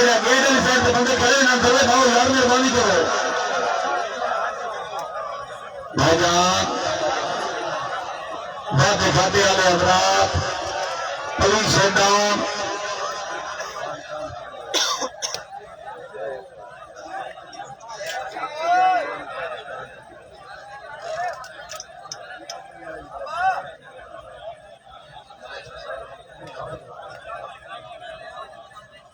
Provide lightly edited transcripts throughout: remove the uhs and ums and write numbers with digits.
جڑا گیٹ والی سائڈ تے بندے کھڑے نہ تھلے باؤ یار مہربانی کرو بھائی جان بات کھاتے والے حضرات پلیز سیٹ ڈاؤن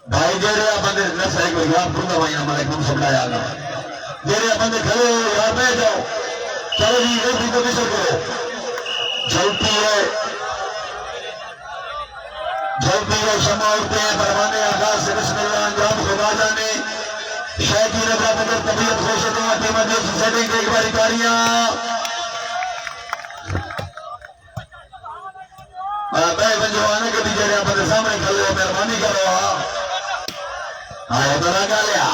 بھائی جیرے بندے نسا ہے کوئی یار پردہ بھائی ہمارے کم سمجھایا آگا جیرے بندے کھڑے ہو یار بیٹھ جاؤ چلو جی ایک بھی پوزیشن کرو جلتی ہے شمع اڑتے ہیں پروانے آغاز سے بسم اللہ انجام خدا جانے شاہ کی رضا بدر طبیعت خوشت ہوں ٹیم دیکھ سیٹنگ ایک باری کاریاں میں بنجوانے کے بھی جیرے بندے سامنے کھڑے ہو مہربانی کرو آئے بنا گا لیا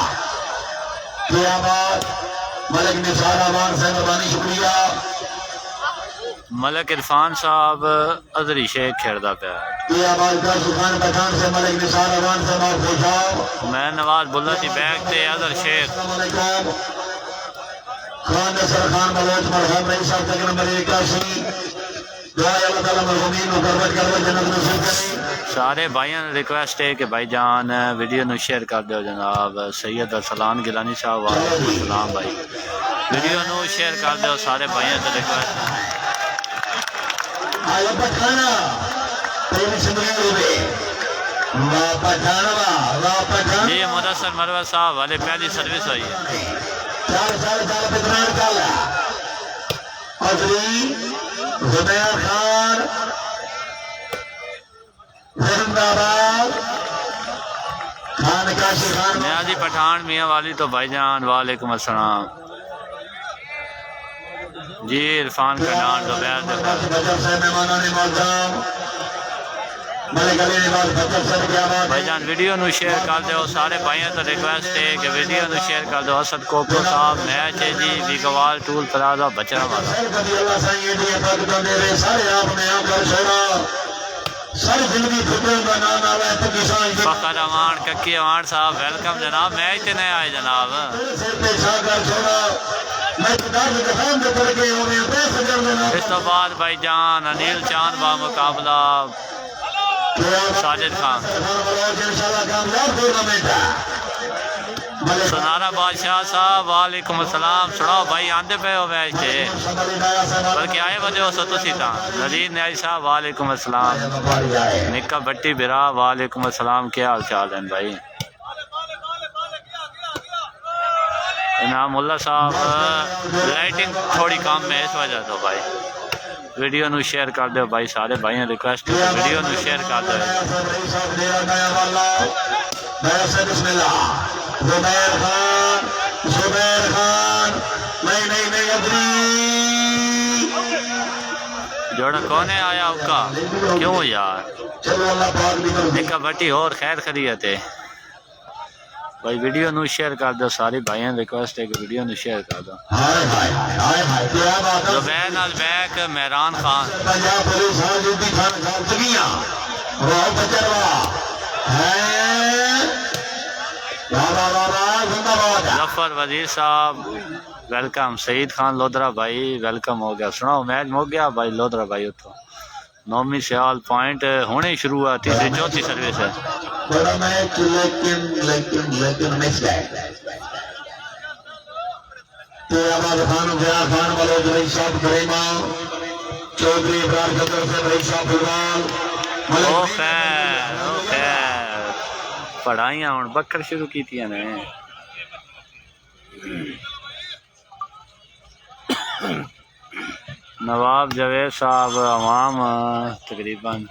کیا بات ملک نثار امان سے مہربانی شکریہ ملک عرفان صاحب ادری شیخ کھیڑدا پیا کیا بات کا سخان پٹھان سے ملک نثار امان سے بہت خوش آؤ میں نواز بلّہ دی بیگ تے ادر شیخ السلام علیکم خان نصر خان بلوچ مرحوم رئیس صاحب تک نمبر 81 دعائے اللہ تعالیٰ مرحومین کو کربت جنت نصیب کریں سارے بھائیاں ریکویسٹ ہے کہ بھائی جان ویڈیو نو شیئر کر دیو جناب سید ارسلان گیلانی صاحب وعلیکم السلام بھائی ویڈیو نو شیئر کر دیو سارے بھائیاں تے ریکویسٹ آیا پٹھانا پریمی سنگیر ہوئے واہ پٹھانا جی مدثر مروہ صاحب والے پہلی سروس ہوئی ہے چال پتران کالا عزری زبیر خان زہند آباد خان کاشی خان نیازی پٹھان میاں والی تو بھائی جان وعلیکم السلام جی عرفان کھنڈان زبیر بچر سے مہمانان معظم ملک علی نواز بچر سے کیا بات بھائی جان ویڈیو نو شیئر کر دیو سارے بھائیاں تو ریکویسٹ ہے کہ ویڈیو نو شیئر کر دیو اسد کوکو صاحب میچ ہے جی بیگوال ٹول پلازا بچرا والا کبھی اللہ سائیں یہ پاکستان میرے سارے آپ نے آ کر چھوڑا سر زندگی خطرے کا نام آ رہا ہے پاکستان فخر امان ککی امان صاحب ویلکم جناب میچ تے نئے آئے جناب سر پہ چھا کر چھوڑا میں کتاب دکھان دے پڑھ کے ہوں میں پیسے کر دینا اس تو بعد بھائی جان انیل چاند با مقابلہ ساجد خان سنارا بادشاہ صاحب وعلیکم السلام سناؤ بھائی آندے پہ ہو میچ تھے بلکہ آئے بجے ہو سو تسی تھا نذیر نیائی صاحب وعلیکم السلام نکا بٹی برا وعلیکم السلام کیا حال چال ہیں بھائی انعام اللہ صاحب لائٹنگ تھوڑی کام میں اس وجہ تو بھائی ویڈیو نو شیئر کر دو بھائی سارے بھائیاں ریکویسٹ ہے ویڈیو نو شیئر کر دو بسم اللہ زبیر خان نہیں ادری جوڑا کونے آیا اوکا کیوں یار چلو اللہ پاک بھی کر نکا بٹی اور خیر خریت ہے بھائی ویڈیو نو شیئر کر دو ساری بھائیاں ریکویسٹ ہے کہ ویڈیو نو شیئر کر دو ہائے کیا بات ہے زبیر نال بیک مہران خان پنجاب پولیس حاضر خان صاحب تگیاں واہ بچروا ظفر وزیر صاحب ویلکم سعید خان لودرا بھائی ویلکم ہو گیا سناؤ میچ ہو گیا بھائی لودرا بھائی اتو نومی سیال پوائنٹ ہونے ہی شروع ہوا تیسری چوتھی سروس ہے بڑا میچ لیکن مس گئے آباد خان گیا خان بلوچ رئیس صاحب کریمہ چودھری ابرار قدر سے رئیس صاحب فلوال او خیر پڑھائیاں ہوں بکر شروع کی تھی نے نواب جاوید صاحب عوام تقریباً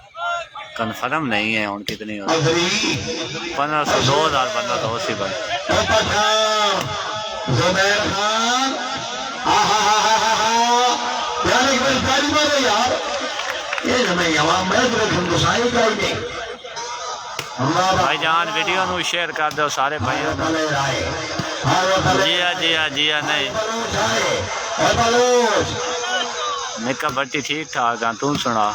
کنفرم نہیں ہے ان کتنی ہو 1500 2000 بندہ تو اسی بن زبیر خان یار یہ نہیں عوام میں ہندوستانی کا ہی نہیں بھائی جان ویڈیو نو شیئر کر دو سارے بھائیوں جی ہاں نہیں نکا بٹی ٹھیک ٹھاک ہاں تم سنا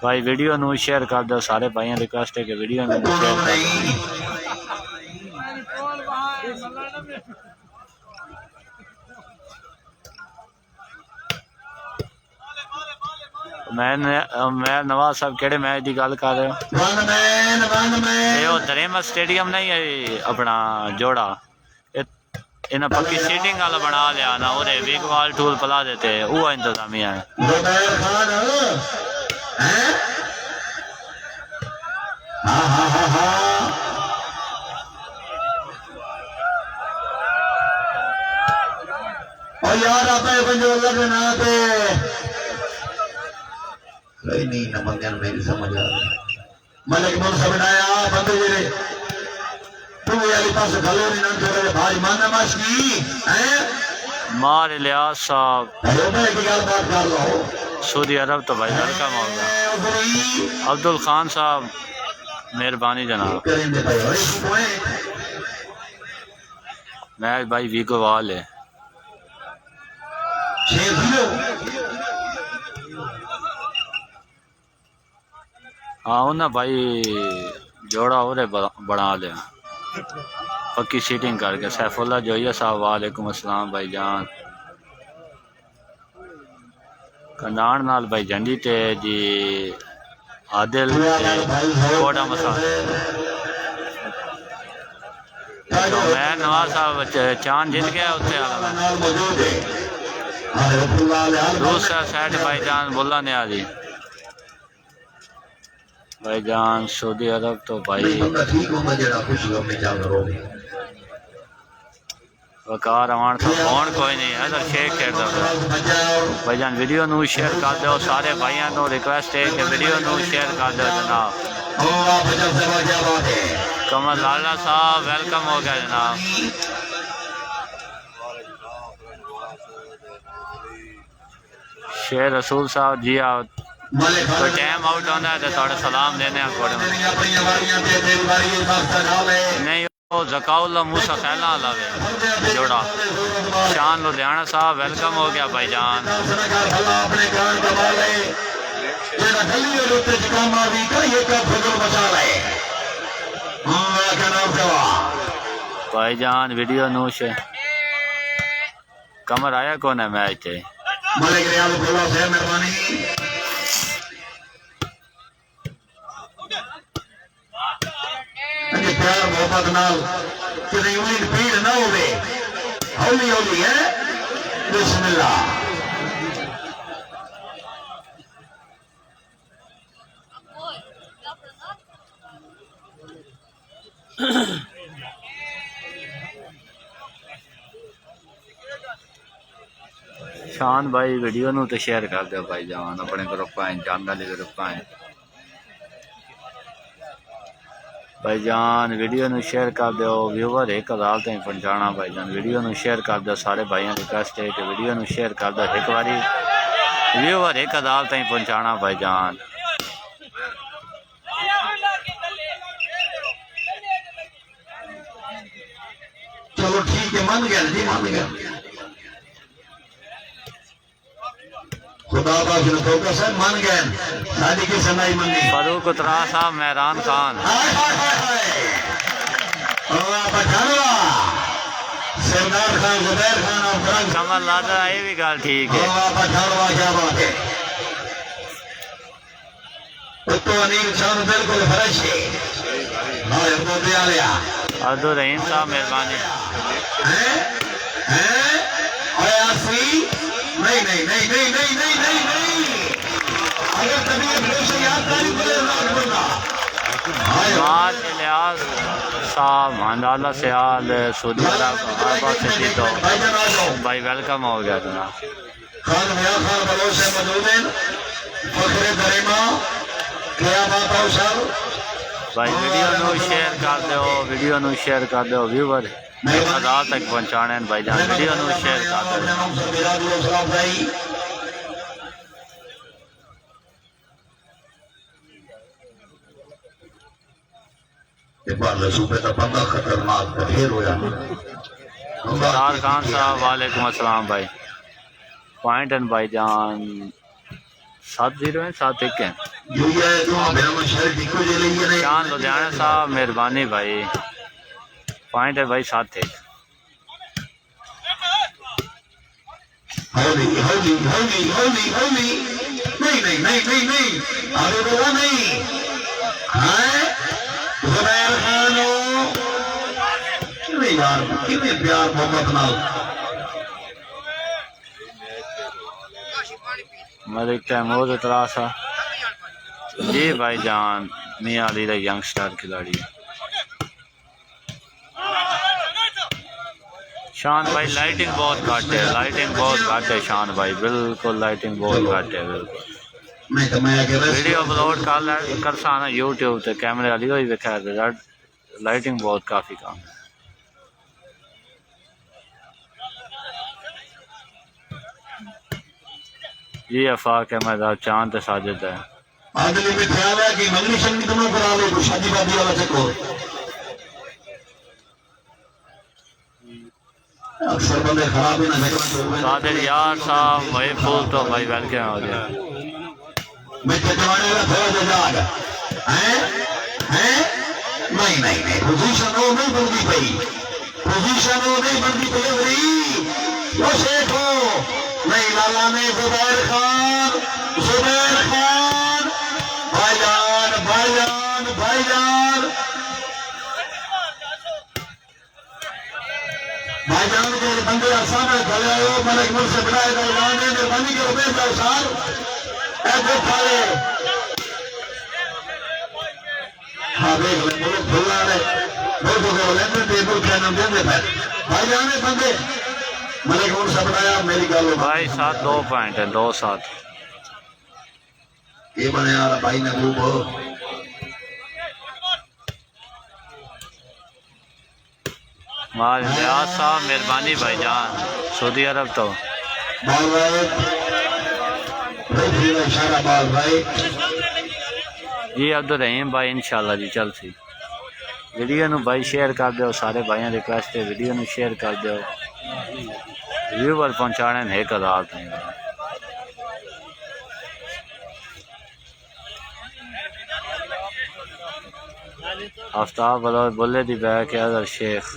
بھائی ویڈیو نو شیئر کر دو سارے بھائیاں ریکویسٹ ہے کہ ویڈیو نو شیئر کر دو میں نواز صاحب کہڑے میچ کی گل کر رہے ہو یہ دریمت سٹیڈیم نہیں ہے اپنا جوڑا انہیں پکی سیٹنگ والا بنا لیا نا وہ ویک وال ٹول پلا دیتے وہ انتظامیہ ہے یار آپ لگنا نہیں نہ بندے میری سمجھ آ رہی ملک من سمجھایا بندے جڑے تو والی پاس گلو نہیں نہ کرے بھائی مان نماز کی ہیں مار الیاس صاحب میں ایک گل بات کر لو سعودی عرب تو بھائی ویلکم ہوگا عبد الخان صاحب مہربانی جناب کریں دے بھائی اور کوئی میچ بھائی ویگو وال ہے 6-0 ہاں انہیں بھائی جوڑا اور بنا لیا پکی سیٹنگ کر کے سیف اللہ جوئیہ صاحب وعلیکم السلام بھائی جان کنڈان نال بھائی جنڈی تے جی عادل کوڑا مسال میں نواز صاحب چاند جت گیا اتنے والا دوسرا سیٹ بھائی جان بولا نیا جی بھائی جان سعودی عرب تو بھائی وقار اوان تو فون کوئی نہیں ہے تو شیک کہتا بھائی جان ویڈیو نو شیئر کر دو سارے بھائیاں نو ریکویسٹ ہے کہ ویڈیو نو شیئر کر دو جناب کمل لالا صاحب ویلکم ہو گیا جناب شیر رسول صاحب جی آپ کوئی ٹائم آؤٹ ہونا ہے تو تھوڑا سلام دینے نہیں وہ زکاء اللہ موسیٰ خیلہ علاوہ جوڑا شان لدھیانہ صاحب ویلکم ہو گیا بھائی جان بھائی جان ویڈیو نوش ہے کمر آیا کون ہے میچ ہے ملک ریاض اللہ سے مہربانی پیار محبت نال کسی امید بھیڑ نہ ہوئے ہولی ہولی ہے بسم اللہ شان بھائی ویڈیو نو تو شیئر کر دو بھائی جان اپنے گروپ آئیں جان والی گروپ آئیں بھائی جان ویڈیو نو شیئر کر دو ویور ایک ہزار تک پہنچانا بھائی جان ویڈیو نو شیئر کر دو سارے بھائیاں ریکویسٹ ہے کہ ویڈیو نو شیئر کر دو ایک باری ویور ایک ہزار تک پہنچانا بھائی جان چلو ٹھیک ہے مان گیا جی مان گیا خدا باز نے فوکس ہے مان گئے شادی کی سنائی منگی فاروق اترا صاحب مہران خان اللہ بچانوا سردار خان زبیر خان اور فرنگ کمر لادا یہ بھی گل ٹھیک ہے اللہ بچانوا کیا بات ہے تو انیل شان بالکل فرش ہے ہاں تو دیا لیا عبد الرحیم صاحب مہربانی ایاسی نہیں نہیں نہیں نہیں نہیں نہیں نہیں نہیں اگر طبیعت ہمیشہ یاد داری بولے راک بولنا مال الیاس صاحب اندالہ سیال سعودی عرب عربہ سے جیتو بھائی ویلکم ہو گیا جناب خان میاں خان بلوچ سے موجود ہیں فخر دریمہ کیا بات ہے سر بھائی ویڈیو نو شیئر کر دو ویڈیو نو شیئر کر دو ویور ایک ہزار تک پہنچانے ہیں بھائی جان ویڈیو نو شیئر کر دو مختار خان صاحب وعلیکم السلام بھائی پوائنٹ ہیں بھائی جان 7-0 ہیں 7-1 ہیں جو یہ ہے تو میرا مشہور ٹکو جے لئیے نہیں شان لدھیانہ صاحب مہربانی بھائی پوائنٹ ہے بھائی 7 ہولی ہولی ہولی ہولی ہولی نہیں نہیں نہیں نہیں نہیں ابھی بولا نہیں ہاں زبیر خانو کتنے یار کتنے پیار محبت نال ملک تیمور اتراسا جی بھائی جان میاں علی دا ینگ سٹار کھلاڑی شان بھائی لائٹنگ بہت گھٹ ہے لائٹنگ بہت گھٹ ہے شان بھائی بالکل لائٹنگ بہت گھٹ ہے بالکل ویڈیو اپلوڈ کر سانا یوٹیوب تے کیمرے والی ہوئی ویکھا لائٹنگ بہت کافی کم ہے جی افاق احمد چاند ساجد ہے آدمی میں خیال ہے کہ منگلی شنگی تمہیں کرا لے تو شادی بادی والا چکو اکثر بندے خراب ہی نہ جگہ قادر یار صاحب بھائی پھول تو بھائی ویلکم ہو گیا میٹھے جوانے والا تھوڑا جا جاگ نہیں نہیں نہیں پوزیشن ہو نہیں بنتی پئی پوزیشن ہو نہیں بنتی پئی ابری وہ شیخ ہو نہیں لالا نے زبیر خان بھائی جان بھائی جان بھائی جان بھائی جان کے بندے سامنے کھڑے ہو ملک ملک سے بنائے گئے اعلان نے مہربانی کے روپے کا اشار اے دیکھ کھالے ہاں دیکھ لیں ملک بھلا رہے ملک کے اولینڈر دے ملک کے نام دیں دے بھائی جان بندے ملک ملک سے بنایا میری گالو بھائی 7 2 پوائنٹ ہے 2-7 یہ بنے آ رہا بھائی محبوب ہو مال ریاض صاحب مہربانی بھائی جان سعودی عرب تو بال بھائی اشارہ بال بھائی جی عبدالرحیم بھائی انشاءاللہ جی چل سی ویڈیو نو بھائی شیئر کر دیو سارے بھائیاں ریکویسٹ ہے ویڈیو نو شیئر کر دیو ویور پہنچانے نے 1000 نہیں آفتاب بولے دی بیک ہے اگر شیخ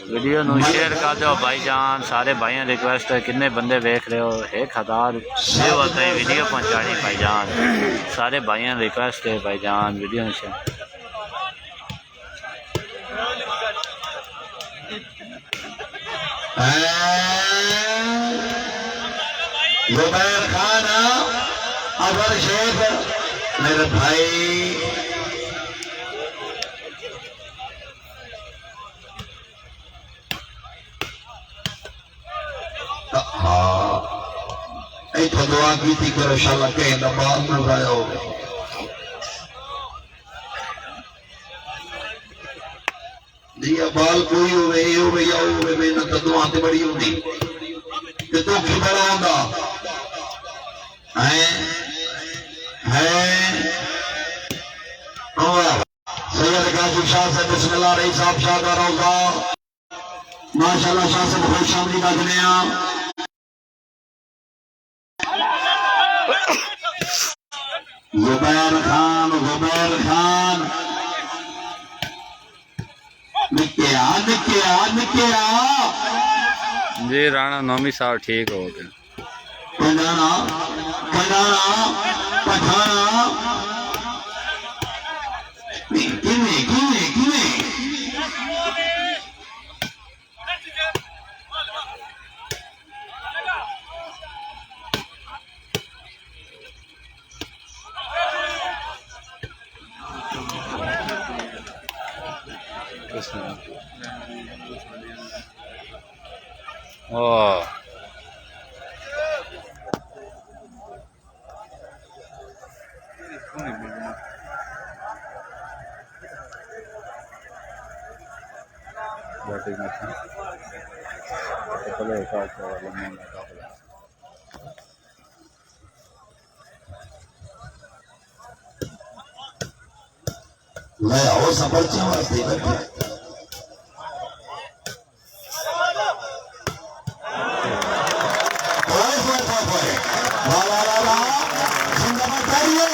ویڈیو نو شیئر کر دو بھائی جان سارے بھائیاں ریکویسٹ ہے کتنے بندے دیکھ رہے ہو 1000 ویڈیو پہنچانی بھائی جان سارے بھائیاں ریکویسٹ ہے بھائی جان ویڈیو نو شیئر زبیر خان اظہر شیخ میرے بھائی ہاں ایتھا دعا کی تھی کہ انشاءاللہ کہیں نبال نہ ضائع ہو گئے جی بال کوئی ہوئے یہ ہوئے یا ہوئے محنت دعا تے بڑی ہوگی کہ تو کی بڑا ہوگا سید قاسم شاہ سے بسم اللہ رہی صاحب شاہ کا روزہ ماشاءاللہ شاہ سے بہت شاملی بجنے زبیر خان نکیا جی رانا نومی صاحب ٹھیک ہو گیا پٹھانا اوہ لے آؤ سفر چاہتے ہیں واہ واہ واہ واہ زندہ باد کریے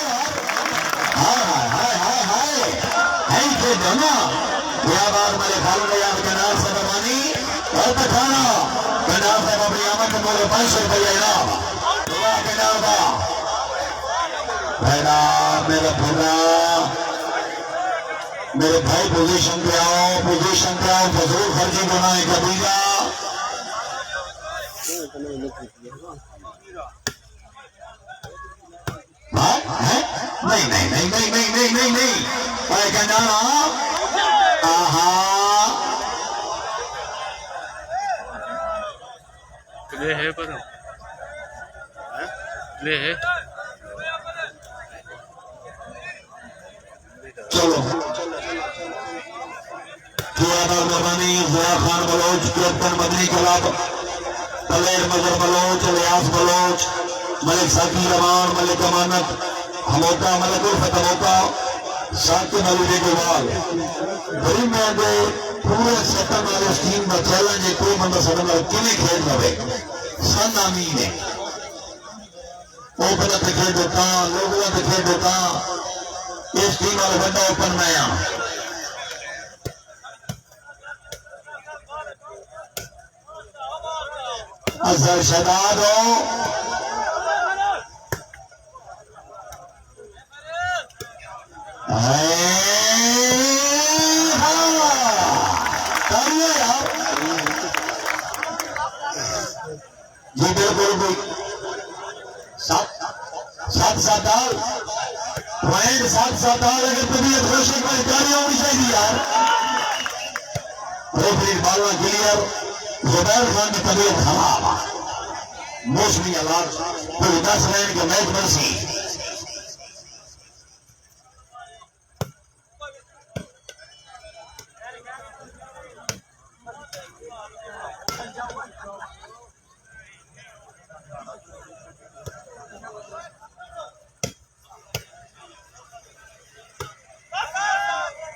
ہائے ہائے ہائے ہائے ہائے ہائے کے جنا یا بار میرے خالد یاد کنار سے بانی اور پٹھانا کنار سے اپنی آمد کے مولے 500 روپیہ انعام دعا کنار دا بھیڑا میرا بھولا میرے بھائی پوزیشن پہ آؤ فضول خرچی بنائے کبیجا نہیں نہیں نہیں نہیں نہیں نہیں نہیں نہیں اے کنارا آہا لے ہے پر لے ہے چلو کیادار مہربانی ضیاء خان بلوچ کیپٹن مدنی کلب پلیر مظہر بلوچ الیاس بلوچ ملک ساکی رمان ملک امانت ہموکا ملک الفت ہموکا ساکی ملک اقبال بری میں دے پورے سیٹن والے اس ٹیم کا چیلنج ہے کوئی بندہ سٹن والے کنے کھیل رہے سن آمین ہے اوپن تے کھیل دیتا لوگوں تے کھیل دیتا اس ٹیم والے بندہ اوپن میں آیا اظہر شداد ہو جی بالکل سات سات آل پوائنٹ 7 اگر طبیعت خوش ایک بار جاری ہونی چاہیے یار ریفری بالنا کلیئر زبیر خان کی طبیعت خراب موسمی حالات پوری 10 رن کے میچ مرسی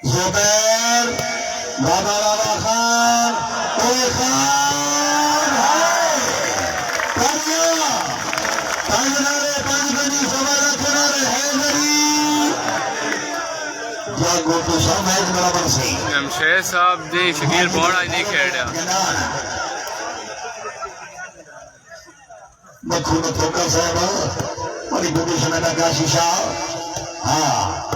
زبیر بابا بابا خان اوے خان کاریا کنارے پانچ سوارا کنارے حیدری یا گوٹو شاہ میچ برابر سی شیر صاحب دی شکیل بوڑا نہیں کھیڑا مکھو میں تھوکر صاحب بڑی پوزیشن ہے کاشی شاہ ہاں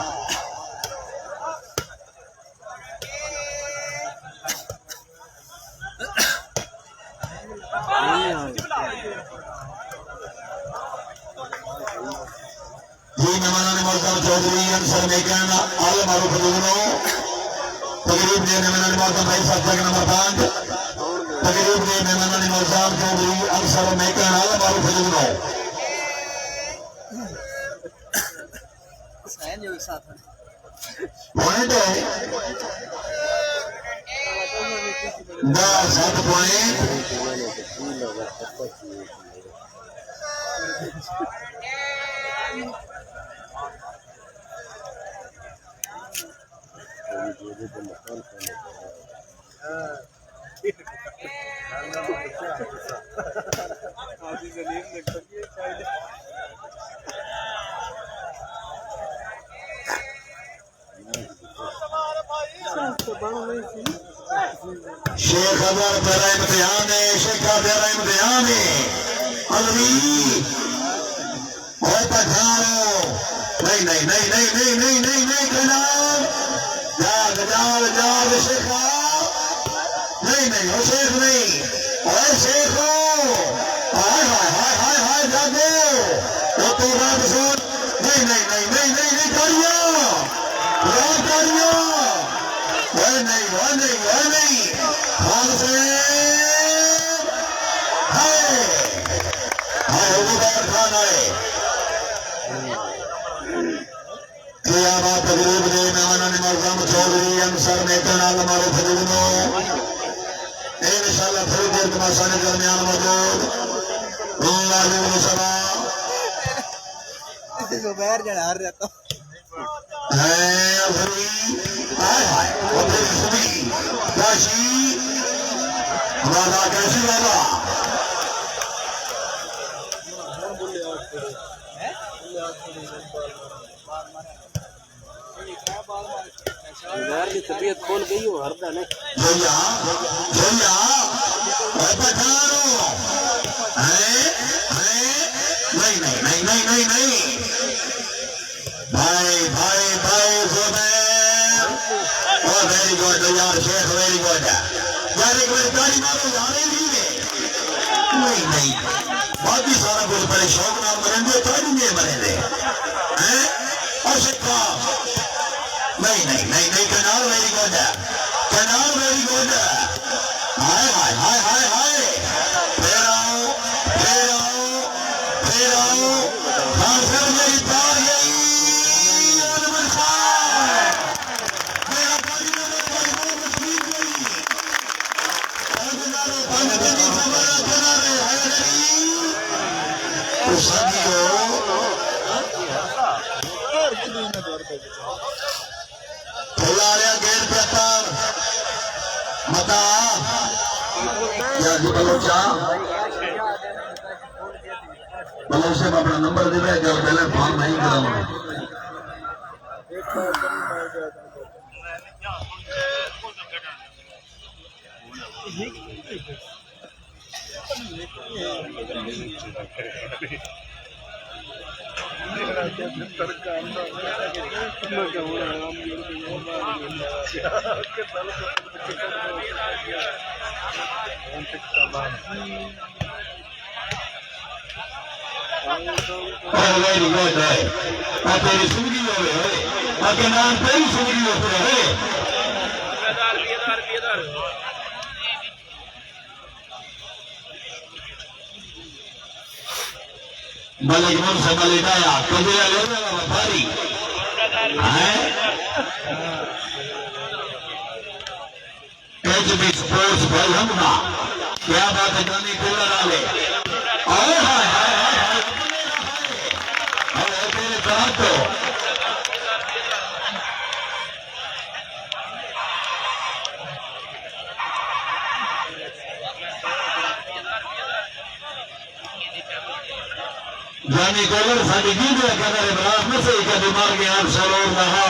جی مہمانان معظم چودھری انصر میکن عالم معروف حضوروں تقریب دے مہمانان معظم بھائی صاحب جگ نمبر 5 تقریب دے مہمانان معظم چودھری انصر میکن عالم معروف حضوروں پوائنٹ ہے 10 پوائنٹ شیخ اظہر پیرا امتحان ہے شیخ کا پیرا امتحان ہے علوی اور پٹھارو نہیں نہیں نہیں نہیں نہیں نہیں نہیں نہیں جناب جاگ جاگ جاگ شیخا نہیں نہیں وہ شیخ نہیں اے شیخو ہائے ہائے ہائے ہائے ہائے جاگو وہ تو رات سن نہیں نہیں نہیں نہیں نہیں نہیں کریو رات کریو وہ نہیں وہ نہیں وہ نہیں خان سے ہائے ہائے عبداللہ خان آئے قیامات تقریب دے مہمانان معظم چودھری انصر میکن عالم معروف حضوروں انشاءاللہ تھوڑی دیر تماشانے درمیان موجود اللہ علیہ وسلم زبیر جڑا رہتا ہے افری آئے آئے افری سبھی کاشی ہمارا کیسی بابا یار کی طبیعت کھول گئی ہو ہردا نے جویا جویا اے پٹھانو نہیں نہیں نہیں نہیں نہیں نہیں بھائی بھائی بھائی زبیر او ویری گڈ یار شیخ ویری گڈ یار ایک بار تالی مارو یار نہیں نہیں باقی سارا کچھ بڑے شوق نال مریں گے تالی نہیں مریں گے اور شکا نہیں نہیں نہیں نہیں Kunal very good Kunal very good ہائے ہائے ہائے ہائے ہائے پھر آؤ پھر آؤ پھر آؤ ہاں سر میری بار یہی عالم خان میرا باری نمبر بھائی وہ مشکل گئی اور کنارے بند کرنی سمارا کنارے حیدری تو ساتھیو پھیلاریا گیٹ پہ پر متا یا جی بلوچا بلوچ سے اپنا نمبر دے رہے جب پہلے فارم نہیں کراؤں ویری گڈ ہے تیری سنگی ہوئے اگر نام تیری سنگی ہوتے رہے ملک من سے ملک آیا کبھی لے رہا وفاری ایچ بی سپورٹس بھائی ہمنا کیا بات ہے جانی کولر آلے آئے ہائے ہائے ہائے ہائے تیرے طرح تو جانی کولر ساڑی گیدے کنارے براہ میں سے ایک دماغ کے آپ سرور رہا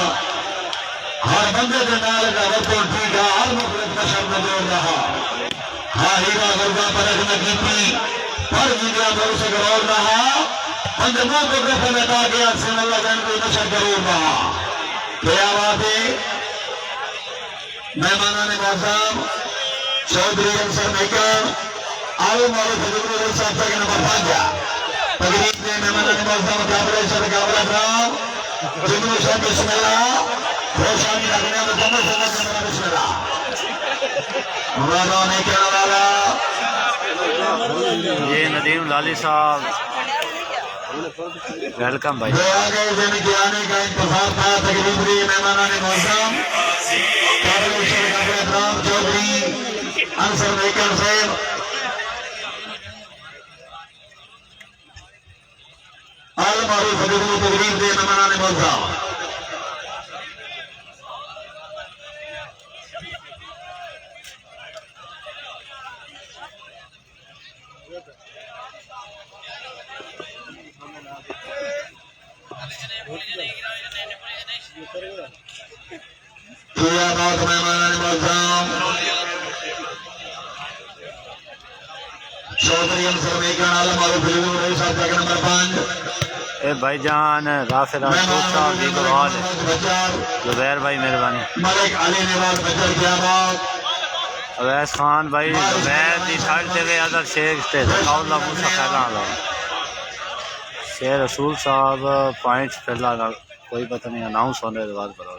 ہر بندے کے نال کا وطن ٹھیکا ہر مخلص کا شرم جوڑ رہا ہاں ہیرا گرگا پرک نکیتی پر جیدیا دور سے گرور رہا پنجمہ کو گرفہ لتا گیا سن اللہ جان کو نشر کرور رہا کیا بات ہے مہمانان معظم چودھری انصر میکر آلو مولو فضل اللہ صاحب تک نمبر 5 تقریب میں مہمانان معظم قابل عزت قابل اکرام جملو صاحب بسم اللہ روشانی لگنے میں جمع سنت جمع بسم اللہ مرادوں نے کیا والا یہ ندیم لالی صاحب ویلکم بھائی جو آگے دن کے آنے کا انتظار تھا تقریب میں مہمانان معظم قابل عزت قابل اکرام چودھری انصر میکر صاحب عالم معروف حضور تقریب دے مہمانان معظم کیا بات مہمانان معظم چودھری انصر میکر عالم معروف حضور رئیس صاحب تک نمبر 5 اے بھائی جان رافع راشد صاحب دی گرواد زبیر بھائی مہربانی ملک علی نواز بچر کیا بات اویس خان بھائی زبیر دی سائڈ تے وے اظہر شیخ تے ذکاء اللہ موسیٰ خیران اللہ شیر رسول صاحب پوائنٹ پہلا کوئی پتہ نہیں اناؤنس ہونے کے بعد کرو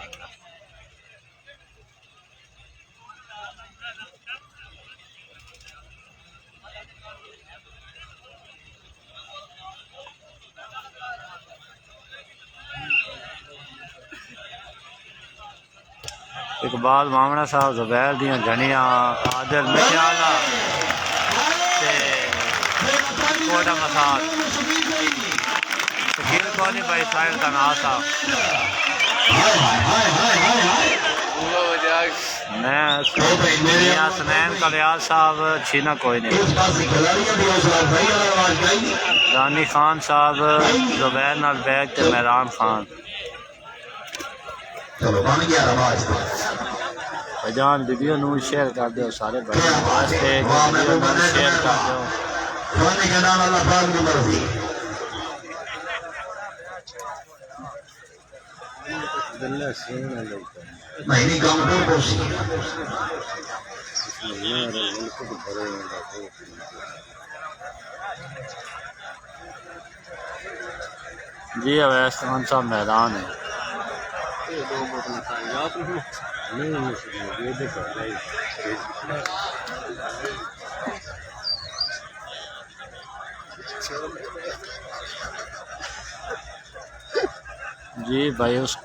اقبال مامنا صاحب زبیر دیاں گھنیاں عادل مٹیالا کوٹا مساد شکیل کونی بھائی سائل کا ناسا میں سنین کا لیال صاحب چھینا کوئی نہیں رانی خان صاحب زبیر نال بیگ تے مہران خان چلو بن گیا رواج بھجان ویڈیو نو شیئر کر دیو سارے بھائی واسطے ویڈیو نو شیئر کر دیو سونے کا نام اللہ پاک کی مرضی نہیں کام کو سی جی اویس خان صاحب میدان ہے جی بھائی اس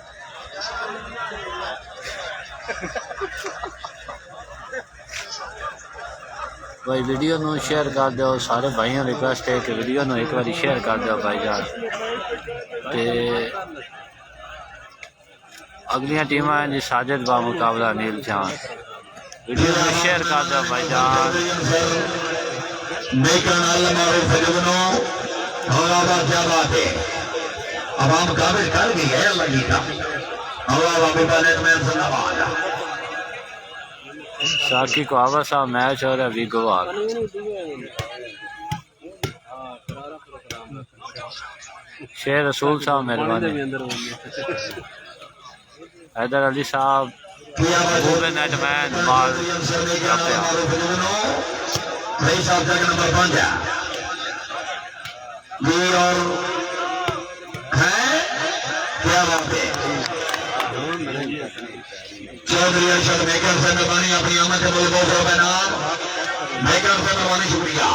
بھائی ویڈیو نو شیئر کر دیو سارے بھائیوں ریکویسٹ ہے کہ ویڈیو نو ایک باری شیئر کر دیو بھائی جان تے اگلیاں ٹیماں ہیں جی ساجد با مقابلہ نیل جان ویڈیو نو شیئر کر دیو بھائی جان نیکن اللہ معروف جبنو اور آباد کیا بات ہے عوام قابل کر گئی ہے اللہ کی کا اللہ بابی پالت میں انسان آجا ساکی کو آبا صاحب میچ ہو رہا ہے ویگو آگ شیر رسول صاحب مہربانی حیدر علی صاحب مووے نیٹ مین بال رکھتے ہیں بھائی صاحب جگہ نمبر 5 یہ اور ہے کیا بات ہے چودھری ارشد میکر سے مہربانی اپنی آمد سے بول 200 روپے نام میکر سے مہربانی شکریہ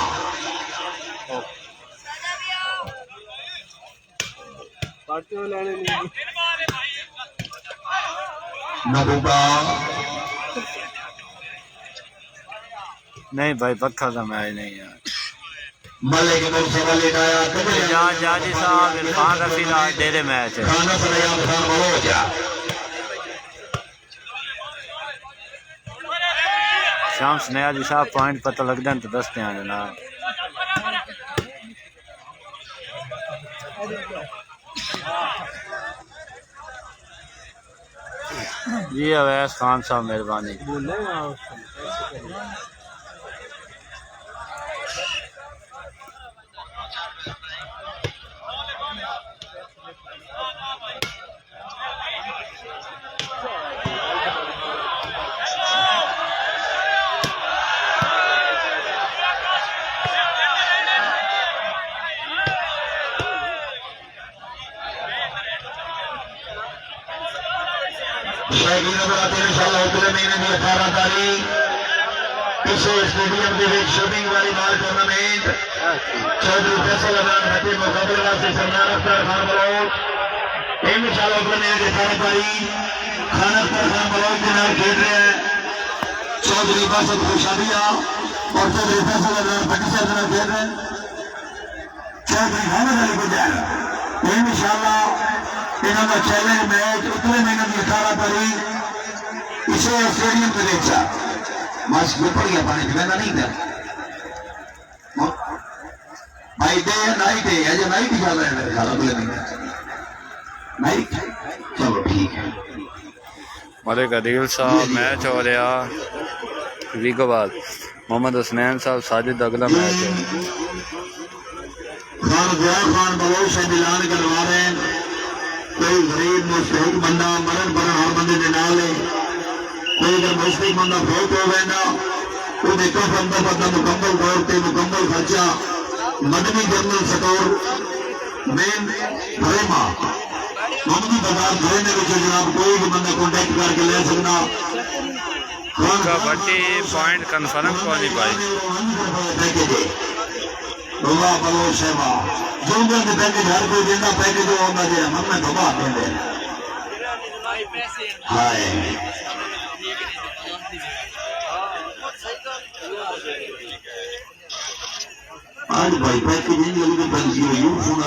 محبوبہ نہیں بھائی پکا کا میچ نہیں ہے ملک مرسی ولی ڈایا جاجی صاحب عرفان رفیع آج ڈیرے میچ ہے خانہ سلیام خان بلوچ شام سنیا جی صاحب پوائنٹ پتہ لگ دیں تو دستے ہیں جناب جی اویس خان صاحب مہربانی شہری نظر آتے ہیں انشاءاللہ اگلے مہینے کی 18 تاریخ اسے اسٹیڈیم کے ایک شوٹنگ والی بال ٹورنامنٹ چودھری فیصل عمران حکیم مقابلہ واسطے سردار اختر خان بلوچ انشاءاللہ اگلے مہینے کی 18 تاریخ خان اختر خان بلوچ کے نام کھیل رہے ہیں چودھری باسط خوشادیہ اور چودھری فیصل عمران پٹی سے نام کھیل رہے ہیں چودھری حامد علی گجر انشاءاللہ انہوں نے چیلنج میچ اتنے مہینے کی 18 تاریخ اسے اسٹیڈیم پہ دیکھا ماسک میں پڑ گیا پانی پینا نہیں تھا بھائی ڈے نائٹ ہے یا جو نائٹ ہی چل رہے ہیں میرے خیال اگلے مہینے نائٹ چلو ٹھیک ہے ملک عدیل صاحب میچ ہو رہا ویگو بعد محمد حسنین صاحب ساجد اگلا میچ ہے خان ضیاء خان بلوچ سے ملان کروا رہے ہیں کوئی غریب مستحق بندہ مرن پر ہر بندے دے نال ہے کوئی اگر مستحق بندہ فوت ہو گئے نا وہ دیکھو بندہ مکمل طور پہ مکمل خرچہ مدنی جنرل سٹور مین پریما محمدی بازار دھونے میں جناب کوئی بھی بندہ کانٹیکٹ کر کے لے سکنا کبڈی پوائنٹ کنفرم کو نہیں پائی اللہ بلوچ سیوا جو بھی پیکج ہر کوئی دینا پیکج وہ ہونا دے ہم میں دبا دیں دے ہائے آج بھائی پیکج نہیں لگے تو پیکج یوں فون